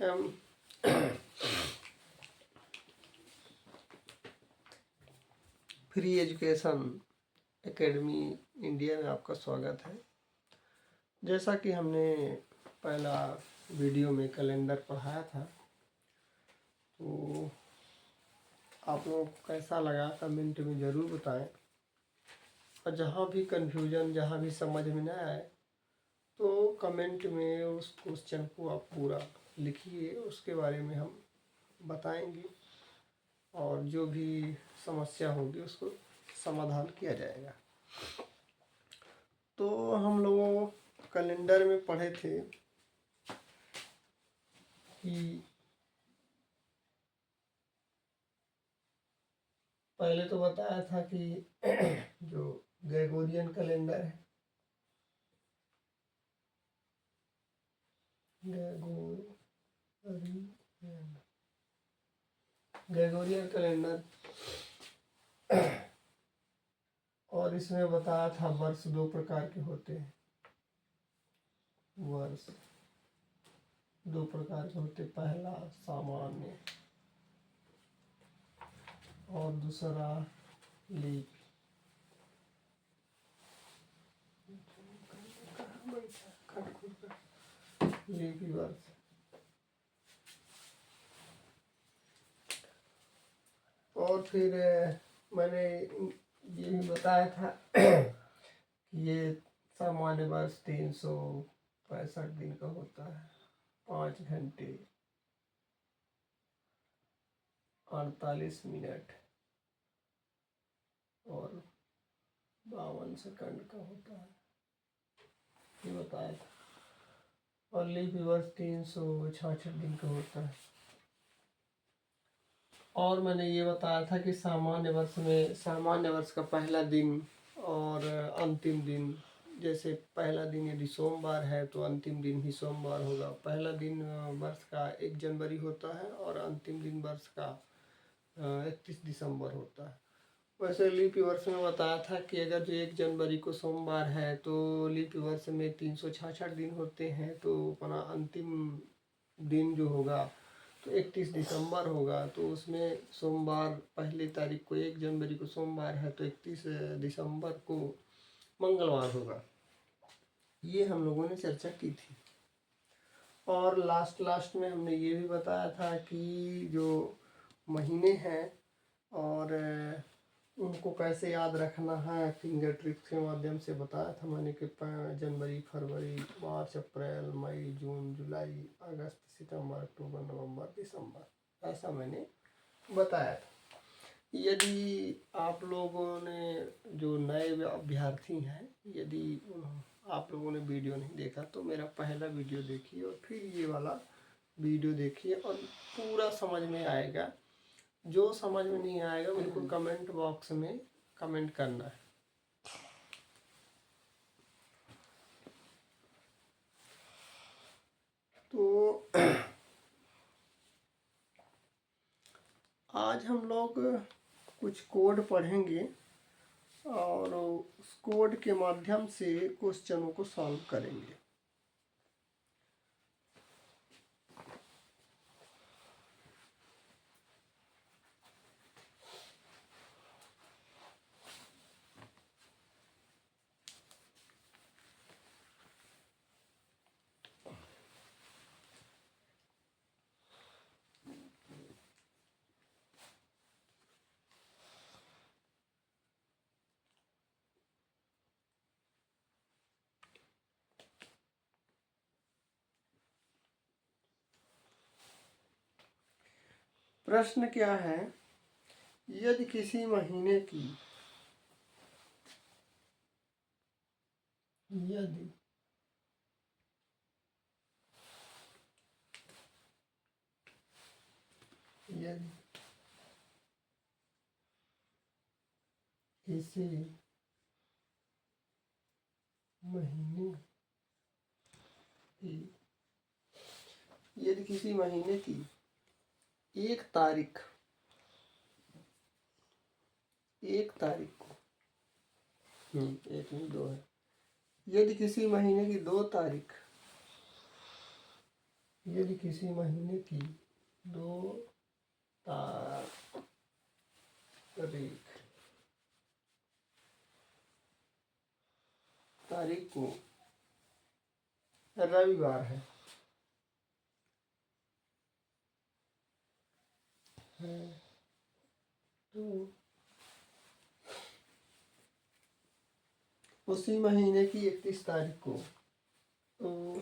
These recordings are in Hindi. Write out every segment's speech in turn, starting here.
M free education academy India में आपका स्वागत है। जैसा कि हमने पहला वीडियो में कैलेंडर पढ़ाया था, तो आप लोगों को कैसा लगा कमेंट में ज़रूर बताएं। और जहाँ भी कन्फ्यूजन, जहाँ भी समझ में ना आए तो कमेंट में उस क्वेश्चन को आप पूरा लिखिए, उसके बारे में हम बताएंगे और जो भी समस्या होगी उसको समाधान किया जाएगा। तो हम लोगों कैलेंडर में पढ़े थे कि पहले तो बताया था कि जो ग्रेगोरियन कैलेंडर है, ग्रेगोरियन कैलेंडर, और इसमें बताया था वर्ष दो प्रकार के होते हैं। वर्ष दो प्रकार के होते, पहला सामान्य और दूसरा लीप। लीप वर्ष। और फिर मैंने ये भी बताया था कि ये सामान्य वर्ष 365 दिन का होता है, 5 घंटे 48 मिनट और 52 सेकंड का होता है, ये बताया था। और लीप वर्ष 366 दिन का होता है। और मैंने ये बताया था कि सामान्य वर्ष में सामान्य वर्ष का पहला दिन और अंतिम दिन, जैसे पहला दिन यदि सोमवार है तो अंतिम दिन भी सोमवार होगा। पहला दिन वर्ष का 1 जनवरी होता है और अंतिम दिन वर्ष का 31 दिसंबर होता है। वैसे लीप वर्ष में बताया था कि अगर जो 1 जनवरी को सोमवार है तो लीप वर्ष में 366 दिन होते हैं, तो अपना अंतिम दिन जो होगा तो 31 दिसंबर होगा। तो उसमें सोमवार पहली तारीख को 1 जनवरी को सोमवार है तो 31 दिसंबर को मंगलवार होगा। ये हम लोगों ने चर्चा की थी। और लास्ट में हमने ये भी बताया था कि जो महीने हैं और उनको कैसे याद रखना है, फिंगर ट्रिक्स के माध्यम से बताया था मैंने कि जनवरी, फरवरी, मार्च, अप्रैल, मई, जून, जुलाई, अगस्त, सितंबर, अक्टूबर, नवंबर, दिसंबर, ऐसा मैंने बताया था। यदि आप लोगों ने, जो नए अभ्यर्थी हैं, यदि आप लोगों ने वीडियो नहीं देखा तो मेरा पहला वीडियो देखिए और फिर ये वाला वीडियो देखिए और पूरा समझ में आएगा। जो समझ में नहीं आएगा बिल्कुल कमेंट बॉक्स में कमेंट करना है। तो आज हम लोग कुछ कोड पढ़ेंगे और उस कोड के माध्यम से क्वेश्चनों को सॉल्व करेंगे। प्रश्न क्या है? यदि किसी महीने की यदि यदि किसी महीने की यदि किसी महीने की 1 तारीख को 1 नहीं 2 है। यदि किसी महीने की 2 तारीख यदि किसी महीने की 2 तारीख को रविवार है तो उसी महीने की 31 तारीख को तो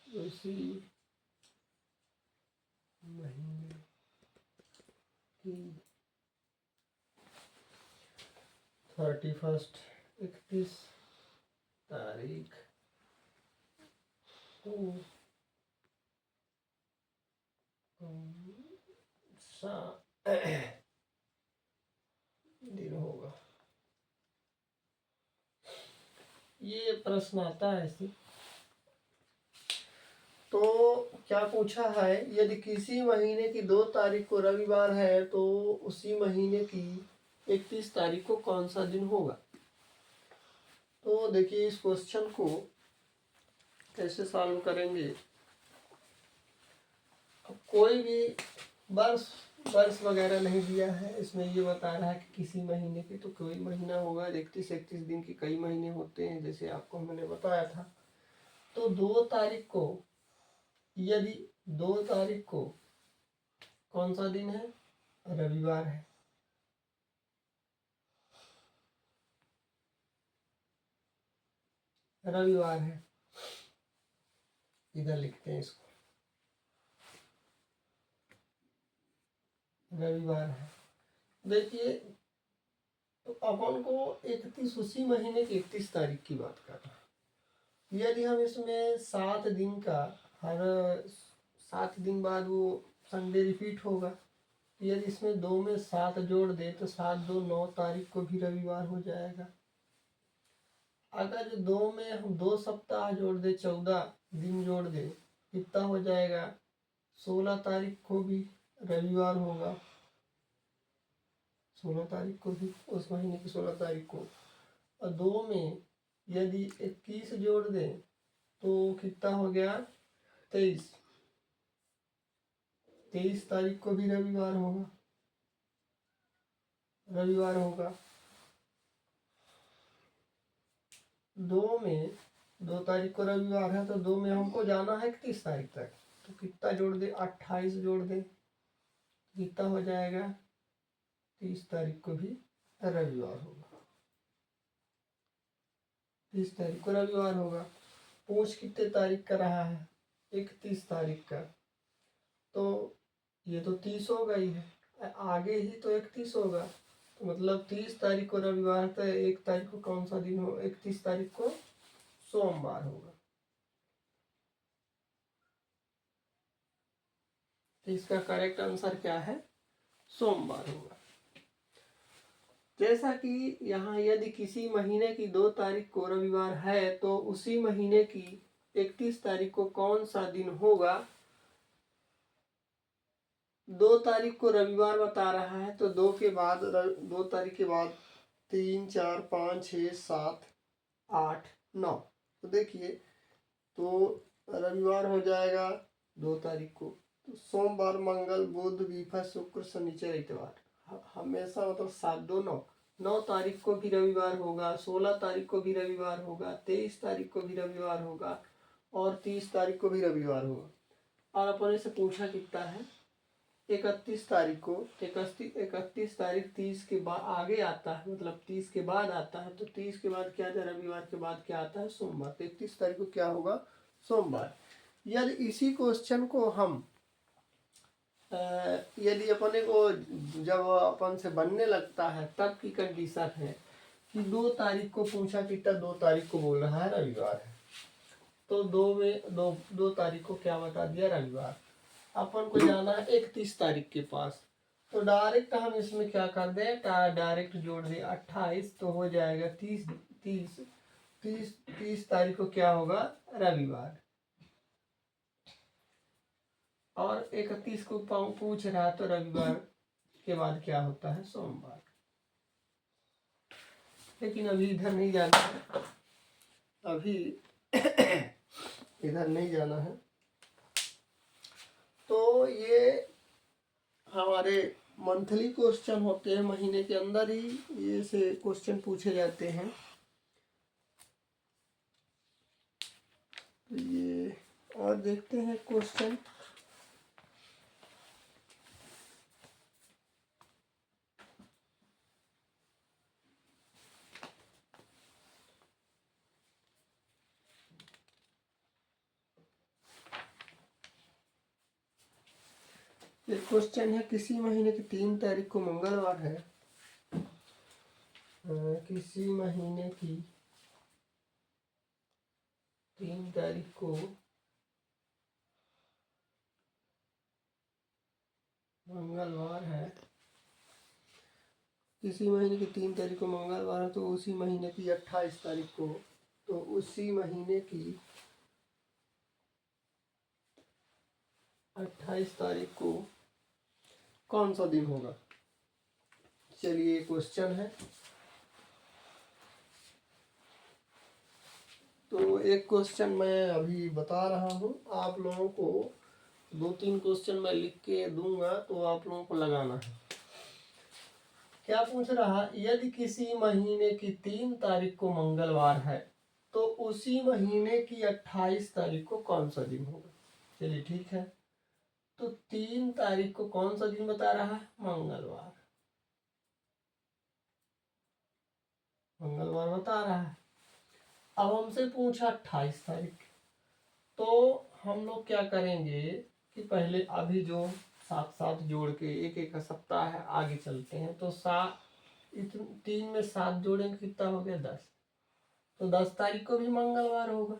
उसी महीने की 31 तारीख को सा दिन होगा। ये प्रश्न आता है ऐसे। तो क्या पूछा है, यदि किसी महीने की 2 तारीख को रविवार है तो उसी महीने की 31 तारीख को कौन सा दिन होगा। तो देखिए इस क्वेश्चन को कैसे सॉल्व करेंगे। अब कोई भी वर्ष वगैरह नहीं दिया है, इसमें ये बता रहा है कि किसी महीने की, तो कोई महीना होगा 31 दिन की, कई महीने होते हैं जैसे आपको मैंने बताया था। तो 2 तारीख को, यदि 2 तारीख को कौन सा दिन है, रविवार है। रविवार है, इधर लिखते हैं इसको, रविवार है। देखिए तो अपन को 31 उसी महीने की 31 तारीख की बात कर रहा है। यदि हम इसमें 7 दिन का, हर 7 दिन बाद वो संडे रिपीट होगा, यदि इसमें 2 में 7 जोड़ दे तो 7 2 9 तारीख को भी रविवार हो जाएगा। अगर 2 में हम 2 सप्ताह जोड़ दे, 14 दिन जोड़ दे, कितना हो जाएगा, 16 तारीख को भी रविवार होगा। 16 तारीख को भी, उस महीने की 16 तारीख को। और 2 में यदि 21 जोड़ दें तो कितना हो गया, 23 तारीख को भी रविवार होगा। 2 में 2 तारीख को रविवार है तो 2 में हमको जाना है 31 तारीख तक, तो कितना जोड़ दे, 28 जोड़ दे, कितना हो जाएगा, 30 तारीख को भी रविवार होगा। 30 तारीख को रविवार होगा। पूछ कितने तारीख का रहा है, 31 तारीख का, तो ये तो 30 हो गई है, आगे ही तो 31 होगा, तो मतलब 30 तारीख को रविवार था, 1 तारीख को कौन सा दिन हो, 31 तारीख को सोमवार होगा। तो इसका करेक्ट आंसर क्या है, सोमवार होगा। जैसा कि यहाँ यदि किसी महीने की 2 तारीख को रविवार है तो उसी महीने की 31 तारीख को कौन सा दिन होगा। 2 तारीख को रविवार बता रहा है तो 2 तारीख के बाद 3 4 5 6 7 8 9, तो देखिए तो रविवार हो जाएगा 2 तारीख को। तो सोमवार मंगल बुध बीफा शुक्र शनिचर इतवार, हमेशा मतलब 7 2 9 तारीख को भी रविवार होगा, 16 तारीख को भी रविवार होगा, 23 तारीख को भी रविवार होगा और 30 तारीख को भी रविवार होगा। और अपन से पूछा कितना है, 31 तारीख को, 31 तारीख 30 के बाद आगे आता है, मतलब 30 के बाद आता है, तो 30 के बाद क्या आता है, रविवार के बाद क्या आता है, सोमवार। 31 तारीख को क्या होगा, सोमवार। यदि इसी क्वेश्चन को हम यदि अपने को जब अपन से बनने लगता है तब की कंडीशन है कि 2 तारीख को पूछा, कितना 2 तारीख को बोल रहा है रविवार है, तो 2 तारीख को क्या बता दिया, रविवार। अपन को जाना है 31 तारीख के पास, तो डायरेक्ट हम इसमें क्या कर दें, डायरेक्ट जोड़ दें 28, तो हो जाएगा 30 तारीख को क्या होगा, रविवार। और 31 को पूछ रहा तो रविवार के बाद क्या होता है, सोमवार। लेकिन अभी इधर नहीं जाना है, अभी इधर नहीं जाना है, तो ये हमारे मंथली क्वेश्चन होते हैं, महीने के अंदर ही ये से क्वेश्चन पूछे जाते हैं। तो ये और देखते हैं क्वेश्चन। ये क्वेश्चन है, किसी महीने की 3 तारीख को मंगलवार है। किसी महीने की 3 तारीख को मंगलवार है। किसी महीने की 3 तारीख को मंगलवार है तो उसी महीने की 28 तारीख को, तो उसी महीने की 28 तारीख को कौन सा दिन होगा? चलिए क्वेश्चन है। तो एक क्वेश्चन मैं अभी बता रहा हूँ, आप लोगों को 2-3 क्वेश्चन मैं लिख के दूंगा तो आप लोगों को लगाना है। क्या पूछ रहा, यदि किसी महीने की 3 तारीख को मंगलवार है तो उसी महीने की 28 तारीख को कौन सा दिन होगा? चलिए ठीक है, तो 3 तारीख को कौन सा दिन बता रहा है? मंगलवार। मंगलवार बता रहा है। अब हमसे पूछा 28 तारीख, तो हम लोग क्या करेंगे कि पहले अभी जो साथ साथ जोड़ के एक एक सप्ताह है आगे चलते हैं। तो 3 में 7 जोड़ेंगे, कितना हो गया? 10। तो 10 तारीख को भी मंगलवार होगा।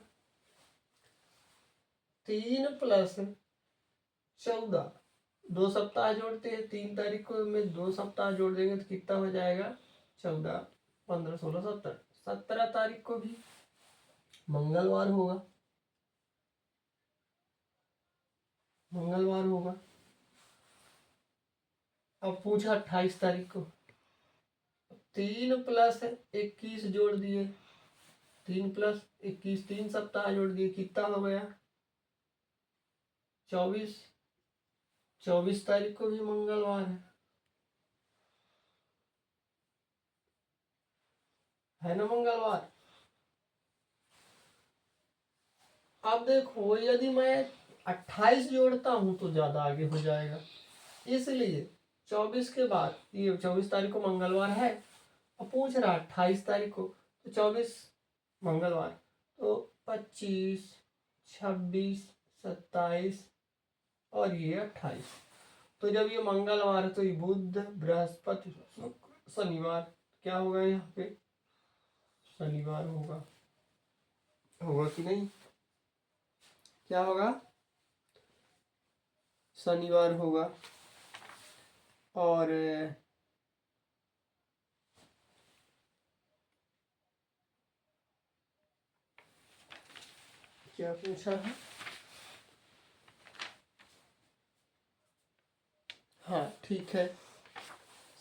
3 + 14, 2 सप्ताह जोड़ते हैं। 3 तारीख को में 2 सप्ताह जोड़ देंगे तो कितना हो जाएगा? 14, 15, 16, 17। 17 तारीख को भी मंगलवार होगा। मंगलवार होगा। अब पूछा 28 तारीख को, 3 + 21 जोड़ दिए। 3 + 21, 3 सप्ताह जोड़ दिए, कितना हो गया? 24। 24 तारीख को भी मंगलवार है ना? मंगलवार। अब देखो, यदि मैं 28 जोड़ता हूं तो ज्यादा आगे हो जाएगा, इसलिए 24 के बाद, ये 24 तारीख को मंगलवार है, अब पूछ रहा 28 तारीख को, तो 24 मंगलवार, तो 25, 26, 27 और ये 28। तो जब ये मंगलवार है तो ये बुध, बृहस्पति, शुक्र, शनिवार, क्या होगा यहाँ पे? शनिवार होगा। होगा कि नहीं? क्या होगा? शनिवार होगा। और क्या पूछा है? हाँ ठीक है,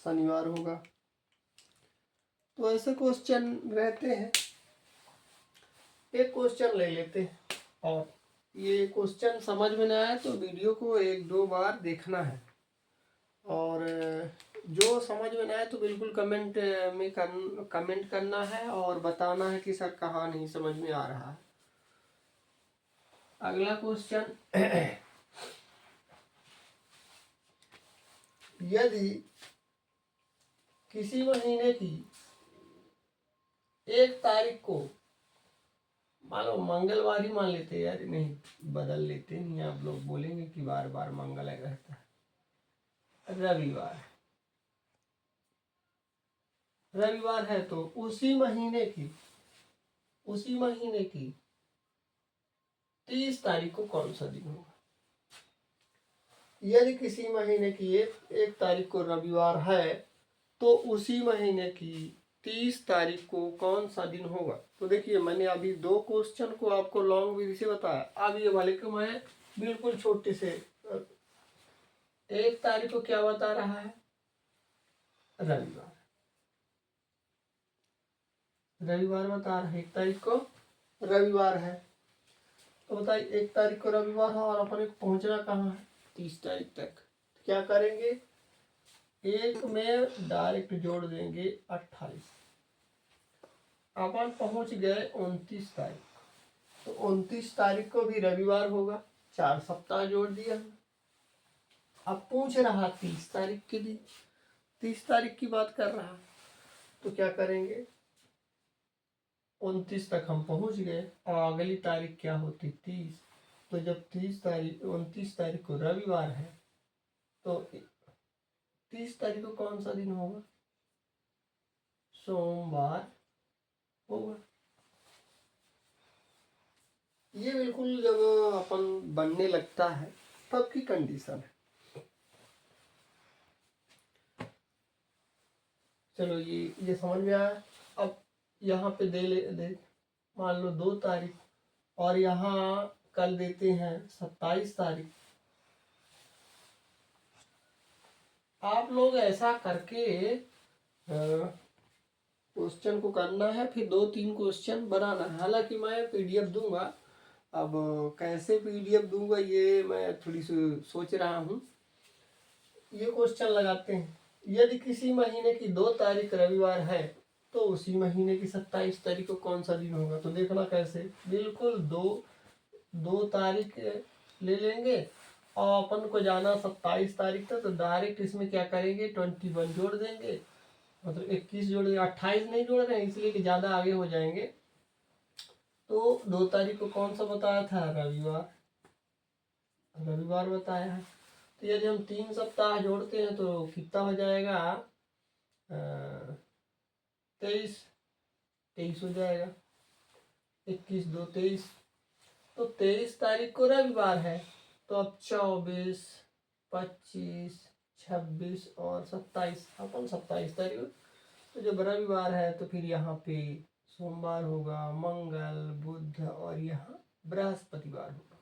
शनिवार होगा। तो ऐसे क्वेश्चन रहते हैं। एक क्वेश्चन ले लेते हैं, और ये क्वेश्चन समझ में ना आए तो वीडियो को 1-2 बार देखना है, और जो समझ में ना आए तो बिल्कुल कमेंट में कमेंट करना है और बताना है कि सर कहाँ नहीं समझ में आ रहा है। अगला क्वेश्चन, यदि किसी महीने की 1 तारीख को, मान लो मंगलवार ही मान लेते हैं यार, नहीं बदल लेते नहीं, आप लोग बोलेंगे कि बार बार मंगल रहता है। रविवार है तो उसी महीने की 30 तारीख को कौन सा दिन होगा? यदि किसी महीने की 1 तारीख को रविवार है तो उसी महीने की 30 तारीख को कौन सा दिन होगा? तो देखिए, मैंने अभी 2 क्वेश्चन को आपको लॉन्ग विधि से बताया। अब ये वाले को मैं बिल्कुल छोटे से, 1 तारीख को क्या बता रहा है? रविवार। रविवार बता रहा है, 1 तारीख को रविवार है। तो बताइए, 1 तारीख को रविवार है और अपन को पहुंचना कहाँ है? 30 तारीख तक। तो क्या करेंगे, एक में डायरेक्ट जोड़ देंगे 28। अपन पहुंच गए 29 तारीख, तो 29 तारीख को भी रविवार होगा, 4 सप्ताह जोड़ दिया। अब पूछ रहा 30 तारीख के दिन, 30 तारीख की बात कर रहा, तो क्या करेंगे, 29 तक हम पहुंच गए और अगली तारीख क्या होती 30। तो जब 29 तारीख को रविवार है तो 30 तारीख को कौन सा दिन होगा, सोमवार होगा। ये बिल्कुल जब अपन बनने लगता है तब की कंडीशन है। चलो ये समझ में आया। अब यहाँ पे दे मान लो 2 तारीख, और यहाँ कल देते हैं 27 तारीख। आप लोग ऐसा करके क्वेश्चन को करना है, फिर 2-3 क्वेश्चन बनाना है। हालांकि मैं पीडीएफ दूंगा, अब कैसे पीडीएफ दूंगा ये मैं थोड़ी सी सोच रहा हूँ। ये क्वेश्चन लगाते हैं, यदि किसी महीने की 2 तारीख रविवार है तो उसी महीने की 27 तारीख को कौन सा दिन होगा। तो देखना कैसे, बिल्कुल 2 तारीख ले लेंगे और अपन को जाना 27 तारीख तक, तो डायरेक्ट इसमें क्या करेंगे 21 जोड़ देंगे, मतलब 21 जोड़ देंगे, 28 नहीं जोड़ रहे हैं इसलिए कि ज़्यादा आगे हो जाएंगे। तो 2 तारीख को कौन सा बताया था, रविवार बताया है। तो यदि हम 3 सप्ताह जोड़ते हैं तो कितना हो जाएगा, 23 हो जाएगा, 21 2 23। तो 23 तारीख को रविवार है, तो अब 24 25 26 और 27, अपन 27 तारीख। तो जब रविवार है तो फिर यहाँ पे सोमवार होगा, मंगल बुध और यहाँ बृहस्पतिवार होगा।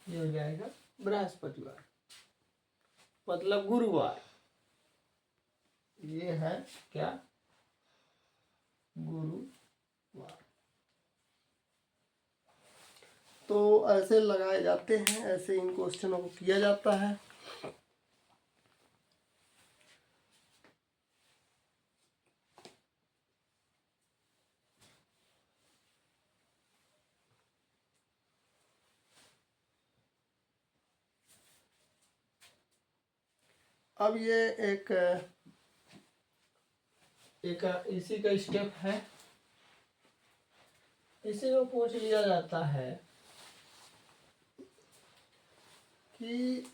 ये हो जाएगा बृहस्पतिवार, मतलब गुरुवार। ये है क्या, गुरुवार। तो ऐसे लगाए जाते हैं, ऐसे इन क्वेश्चनों को किया जाता है। अब ये एक इसी का स्टेप है, इसी में पूछ लिया जाता है कि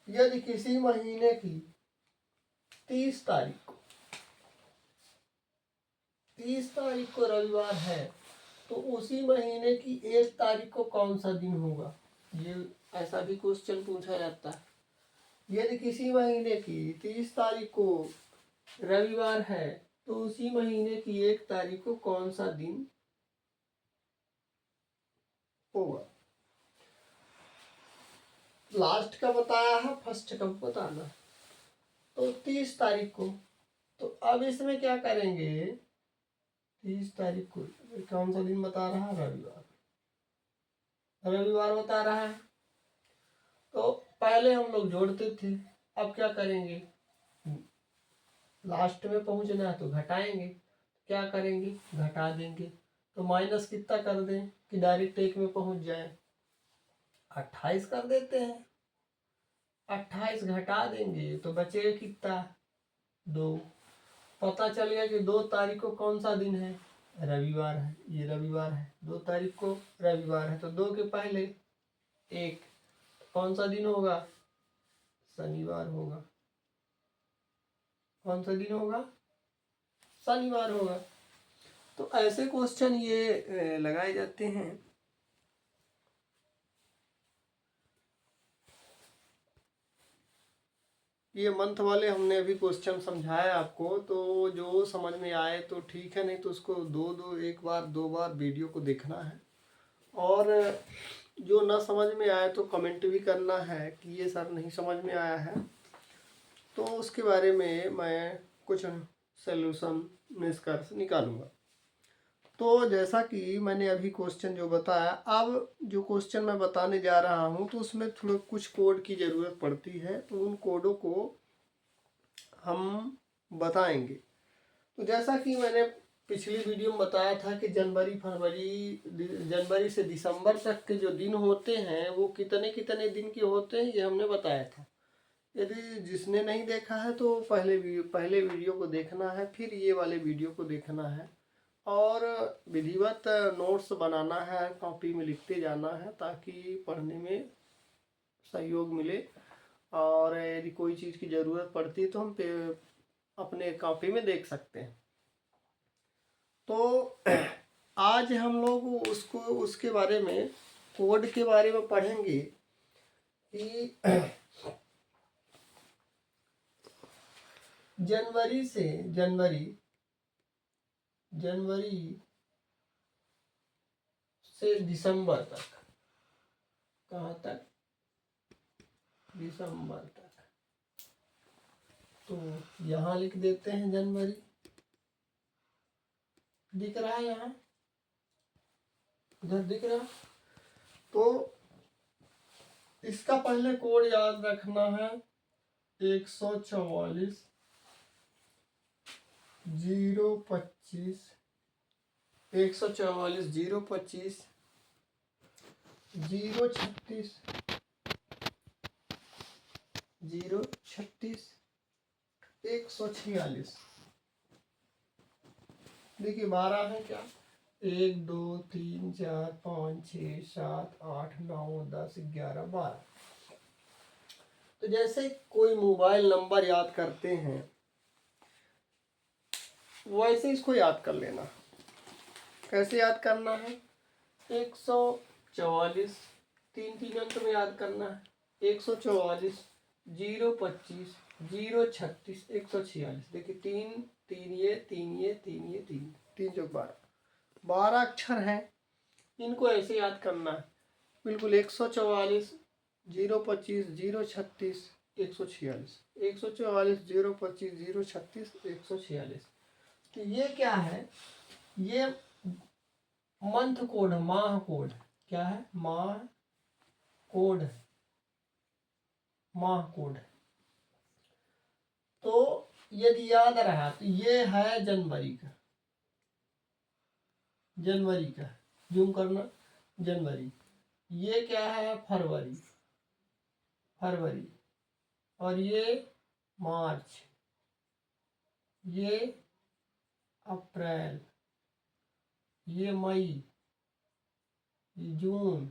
यदि किसी महीने की 30 तारीख को रविवार है तो उसी महीने की 1 तारीख को कौन सा दिन होगा। ये ऐसा भी क्वेश्चन पूछा जाता है, यदि किसी महीने की 30 तारीख को रविवार है तो उसी महीने की 1 तारीख को कौन सा दिन होगा। लास्ट का बताया है, फर्स्ट का बताना। तो 30 तारीख को, तो अब इसमें क्या करेंगे, 30 तारीख को कौन सा दिन बता रहा है, रविवार बता रहा है। तो पहले हम लोग जोड़ते थे, अब क्या करेंगे, लास्ट में पहुंचना है तो घटाएंगे, क्या करेंगे घटा देंगे। तो माइनस कितना कर दें कि डायरेक्ट 1 में पहुंच जाए, 28 कर देते हैं। 28 घटा देंगे तो बचेगा कितना, 2। पता चल गया कि 2 तारीख को कौन सा दिन है, रविवार है। ये रविवार है, 2 तारीख को रविवार है, तो 2 के पहले 1 कौन सा दिन होगा, शनिवार होगा। कौन सा दिन होगा, शनिवार होगा। तो ऐसे क्वेश्चन ये लगाए जाते हैं। ये मंथ वाले हमने अभी क्वेश्चन समझाया आपको, तो जो समझ में आए तो ठीक है, नहीं तो उसको एक बार 2 बार वीडियो को देखना है। और जो ना समझ में आए तो कमेंट भी करना है कि ये सर नहीं समझ में आया है, तो उसके बारे में मैं कुछ सलूशन निष्कर्ष निकालूंगा। तो जैसा कि मैंने अभी क्वेश्चन जो बताया, अब जो क्वेश्चन मैं बताने जा रहा हूँ तो उसमें थोड़ा कुछ कोड की ज़रूरत पड़ती है, तो उन कोडों को हम बताएंगे। तो जैसा कि मैंने पिछली वीडियो में बताया था कि जनवरी से दिसंबर तक के जो दिन होते हैं वो कितने कितने दिन के होते हैं, ये हमने बताया था। यदि जिसने नहीं देखा है तो पहले वीडियो को देखना है, फिर ये वाले वीडियो को देखना है, और विधिवत नोट्स बनाना है, कॉपी में लिखते जाना है ताकि पढ़ने में सहयोग मिले। और यदि कोई चीज़ की ज़रूरत पड़ती है तो हम अपने कॉपी में देख सकते हैं। तो आज हम लोग उसके बारे में, कोड के बारे में पढ़ेंगे कि जनवरी से दिसंबर तक, कहाँ तक? दिसंबर तक। तो यहाँ लिख देते हैं जनवरी, दिख रहा है यहाँ, इधर दिख रहा। तो इसका पहले कोड याद रखना है, 144 025 144 025 036 036 146। देखिए 12 है क्या, 1 2 3 4 5 6 7 8 9 10 11 12। तो जैसे कोई मोबाइल नंबर याद करते हैं वैसे इसको याद कर लेना। कैसे याद करना है? 144 तीन तीन अंक में याद करना है, 144 025 036 146। देखिए तीन तीन ये तीन ये तीन ये तीन तीन जो 12 अक्षर हैं, इनको ऐसे याद करना है बिल्कुल। 144 025 036 146 144 025 036 146। तो ये क्या है? ये मंथ कोड, माह कोड। क्या है? माह कोड, माह कोड। तो यदि याद रहा तो ये है जनवरी का, जूम करना, जनवरी। ये क्या है? फरवरी, और ये मार्च, ये अप्रैल, ये मई, ये जून,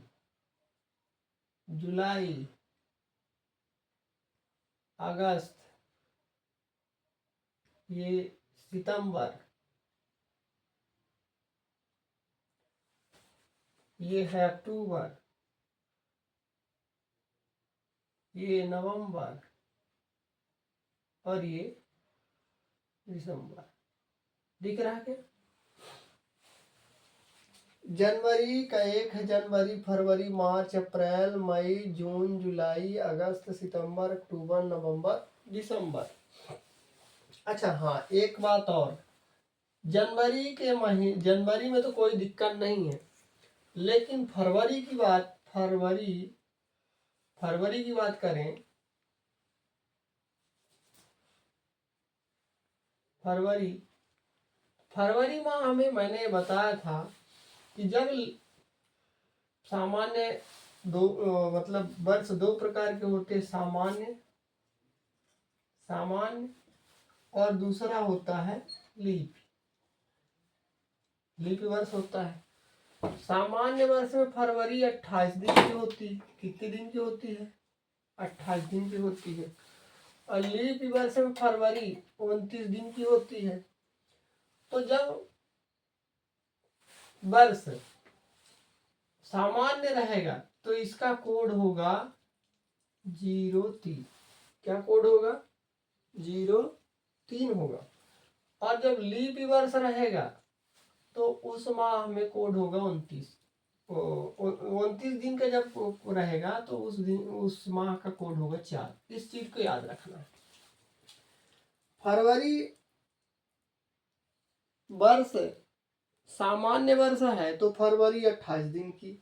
जुलाई, अगस्त, ये सितंबर, ये है अक्टूबर, ये नवंबर, और ये दिसंबर। दिख रहा है क्या? जनवरी का एक है जनवरी, फरवरी, मार्च, अप्रैल, मई, जून, जुलाई, अगस्त, सितंबर, अक्टूबर, नवंबर, दिसंबर। अच्छा हाँ, एक बात और, जनवरी में तो कोई दिक्कत नहीं है, लेकिन फरवरी की बात करें, फरवरी माह में मैंने बताया था कि जब सामान्य मतलब वर्ष दो प्रकार के होते हैं, सामान्य और दूसरा होता है लीप वर्ष होता है। सामान्य वर्ष में फरवरी 28 दिन की होती है। कितने दिन की होती है? 28 दिन की होती है। और लीप वर्ष में फरवरी 29 दिन की होती है। तो जब वर्ष सामान्य रहेगा तो इसका कोड होगा 03। क्या कोड होगा? 03 होगा। और जब लीप वर्ष रहेगा तो उस माह में कोड होगा 29। 29 दिन का जब रहेगा तो उस माह का कोड होगा 4। इस चीज को याद रखना है। फरवरी वर्ष सामान्य वर्ष है तो फरवरी 28 दिन की,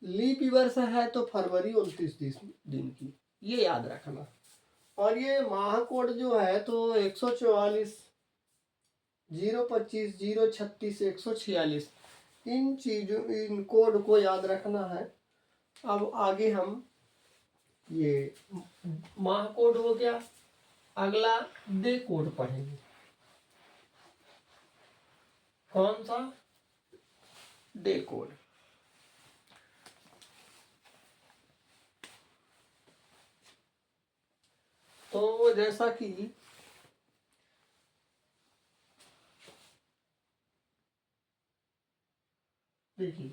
लीप वर्ष है तो फरवरी 29 दिन की, ये याद रखना। और ये माह कोड जो है तो 144, 025, 036, 146, इन चीजों, इन कोड को याद रखना है। अब आगे हम ये माह कोड हो गया, अगला डे कोड पढ़ेंगे। कौन सा? Day code. तो जैसा कि देखिए,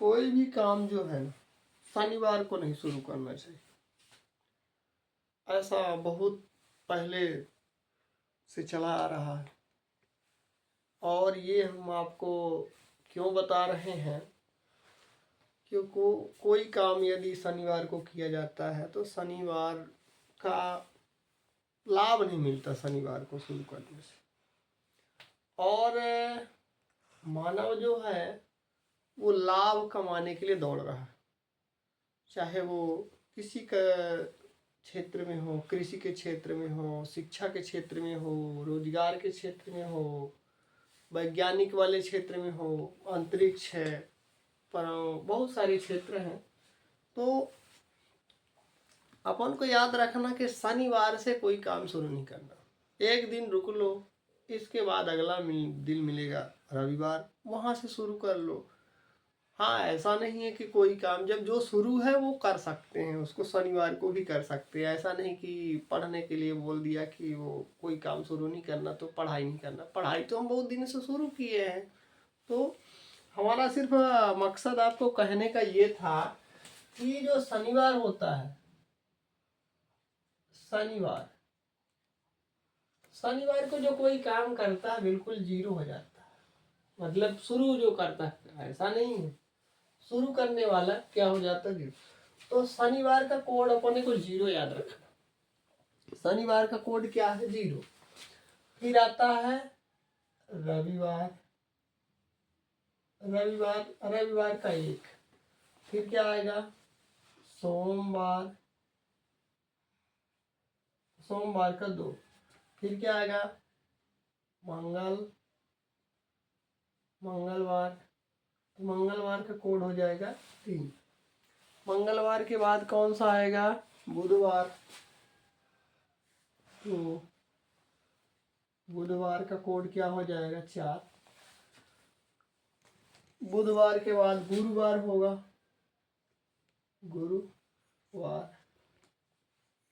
कोई भी काम जो है शनिवार को नहीं शुरू करना चाहिए। ऐसा बहुत पहले से चला आ रहा है, और ये हम आपको क्यों बता रहे हैं, क्योंकि कोई काम यदि शनिवार को किया जाता है तो शनिवार का लाभ नहीं मिलता शनिवार को शुरू करने से। और मानव जो है वो लाभ कमाने के लिए दौड़ रहा है, चाहे वो किसी का क्षेत्र में हो, कृषि के क्षेत्र में हो, शिक्षा के क्षेत्र में हो, रोजगार के क्षेत्र में हो, वैज्ञानिक वाले क्षेत्र में हो, अंतरिक्ष है, पर बहुत सारे क्षेत्र हैं। तो अपन को याद रखना कि शनिवार से कोई काम शुरू नहीं करना। एक दिन रुक लो, इसके बाद अगला दिन मिलेगा रविवार, वहां से शुरू कर लो। हाँ, ऐसा नहीं है कि कोई काम जब जो शुरू है वो कर सकते हैं, उसको शनिवार को भी कर सकते हैं। ऐसा नहीं कि पढ़ने के लिए बोल दिया कि वो कोई काम शुरू नहीं करना तो पढ़ाई नहीं करना। पढ़ाई तो हम बहुत दिन से शुरू किए हैं। तो हमारा सिर्फ मकसद आपको कहने का ये था कि जो शनिवार होता है, शनिवार शनिवार को जो कोई काम करता है बिल्कुल जीरो हो जाता है। मतलब शुरू जो करता है, ऐसा नहीं है, शुरू करने वाला क्या हो जाता है, तो शनिवार का कोड अपने को जीरो याद रखना। शनिवार का कोड क्या है? जीरो। फिर आता है रविवार, रविवार का एक। फिर क्या आएगा? सोमवार, सोमवार का दो। फिर क्या आएगा? मंगलवार, तो मंगलवार का कोड हो जाएगा 3। मंगलवार के बाद कौन सा आएगा? बुधवार, तो बुधवार का कोड क्या हो जाएगा? 4। बुधवार के बाद गुरुवार होगा,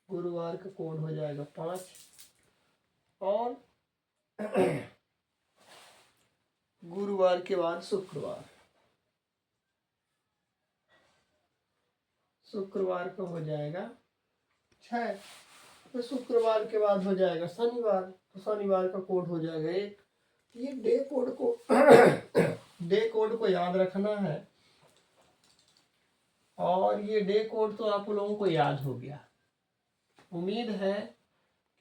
गुरुवार का कोड हो जाएगा 5। और गुरुवार के बाद शुक्रवार का हो जाएगा 6। तो शुक्रवार के बाद हो जाएगा शनिवार, तो शनिवार का कोड हो जाएगा 1। ये डे कोड को डे कोड को याद रखना है। और ये डे कोड तो आप लोगों को याद हो गया। उम्मीद है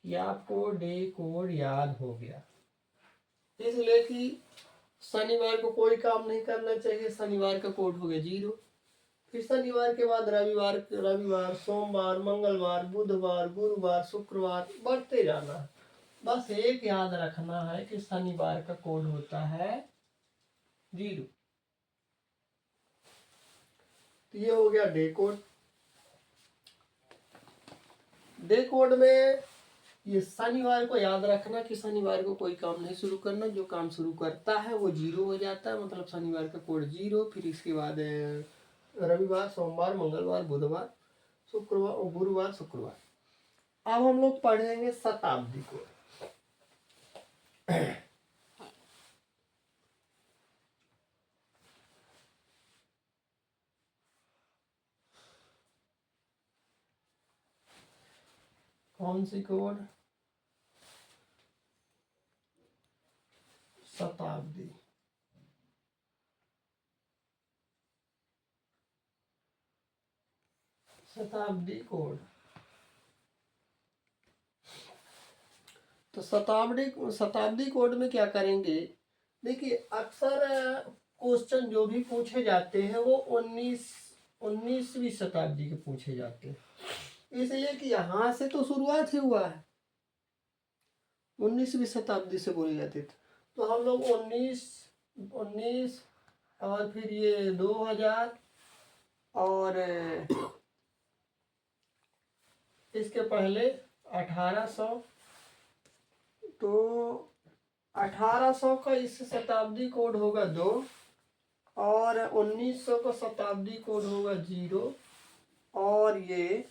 कि आपको डे कोड याद हो गया। इसलिए कि शनिवार को कोई काम नहीं करना चाहिए, शनिवार का कोड हो गया 0। फिर शनिवार के बाद रविवार, सोमवार, मंगलवार, बुधवार, गुरुवार, शुक्रवार, बढ़ते जाना है। बस एक याद रखना है कि शनिवार का कोड होता है 0। तो ये हो गया डे कोड। डे कोड में ये शनिवार को याद रखना कि शनिवार को कोई काम नहीं शुरू करना। जो काम शुरू करता है वो 0 हो जाता है, मतलब शनिवार का कोड 0। फिर इसके बाद रविवार, सोमवार, मंगलवार, बुधवार, शुक्रवार, गुरुवार, शुक्रवार। अब हम लोग पढ़ेंगे शताब्दी कोड। कौन सी कोड? शताब्दी। शताब्दी कोड। तो शताब्दी कोड में क्या करेंगे, देखिए अक्सर क्वेश्चन जो भी पूछे जाते हैं वो 19वीं शताब्दी के पूछे जाते हैं, इसलिए कि यहाँ से तो शुरुआत ही हुआ है, 19वीं शताब्दी से बोले जाते थे। तो हम लोग 19 और फिर ये 2000 और इसके पहले 1800, तो 1800 का इस शताब्दी कोड होगा 2 और 1900 का शताब्दी कोड होगा 0 और ये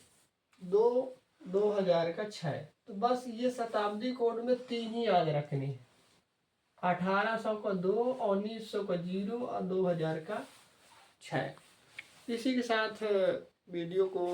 2000 का 6। तो बस ये शताब्दी कोड में 3 ही याद रखनी है, 1800 का 2, 1900 का 0 और 2000 का 6। इसी के साथ वीडियो को